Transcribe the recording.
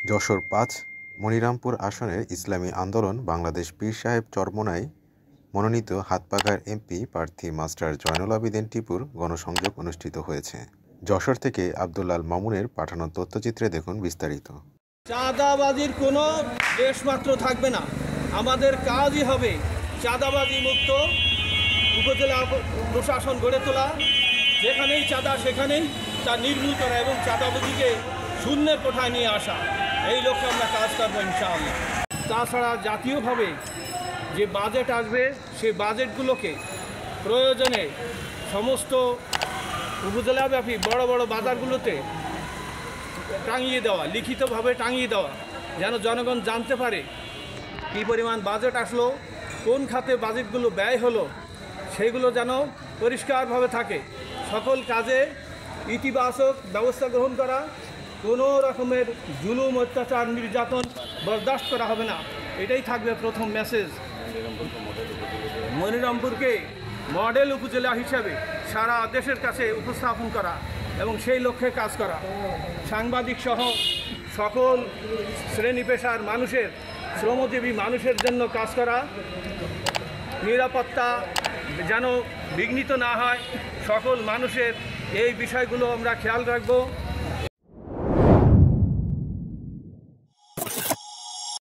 যশোর-৫ মনিরামপুর আসনের ইসলামী আন্দোলন বাংলাদেশ পীর সাহেব চরমোনাই মনোনীত হাতপাখার এমপি প্রার্থী মাস্টার জয়নুল আবেদিন টিপুর গণসংযোগ অনুষ্ঠিত হয়েছে। যশোর থেকে আব্দুল্লাল মামুনের পাঠানো তথ্যচিত্রে দেখুন বিস্তারিত। চাঁদাবাজির কোনো লেশমাত্র থাকবে না। আমাদের কাজই হবে চাঁদাবাজি মুক্ত উপজেলা প্রশাসন গড়ে তোলা, যেখানেই চাঁদা সেখানেই তা নির্মূল করা এবং চাঁদাবাজিকে শূন্যের কোঠায় নিয়ে আসা, এই লক্ষ্যে আমরা কাজ করবো ইনশাআল্লাহ। তাছাড়া জাতীয়ভাবে যে বাজেট আসবে সেই বাজেটগুলোকে প্রয়োজনে সমস্ত উপজেলাব্যাপী বড় বড় বাজারগুলোতে টাঙিয়ে দেওয়া, লিখিতভাবে টাঙিয়ে দেওয়া, যেন জনগণ জানতে পারে কী পরিমাণ বাজেট আসলো, কোন খাতে বাজেটগুলো ব্যয় হলো, সেগুলো যেন পরিষ্কারভাবে থাকে। সকল কাজে ইতিবাচক ব্যবস্থা গ্রহণ করা, কোনো রকমের জুলুম, অত্যাচার, নির্যাতন বরদাস্ত করা হবে না, এটাই থাকবে প্রথম মেসেজ। মনিরামপুরকে মডেল উপজেলা হিসাবে সারা দেশের কাছে উপস্থাপন করা এবং সেই লক্ষ্যে কাজ করা। সাংবাদিক সহ সকল শ্রেণী পেশার মানুষের, শ্রমজীবী মানুষের জন্য কাজ করা, নিরাপত্তা যেন বিঘ্নিত না হয়, সকল মানুষের এই বিষয়গুলো আমরা খেয়াল রাখব।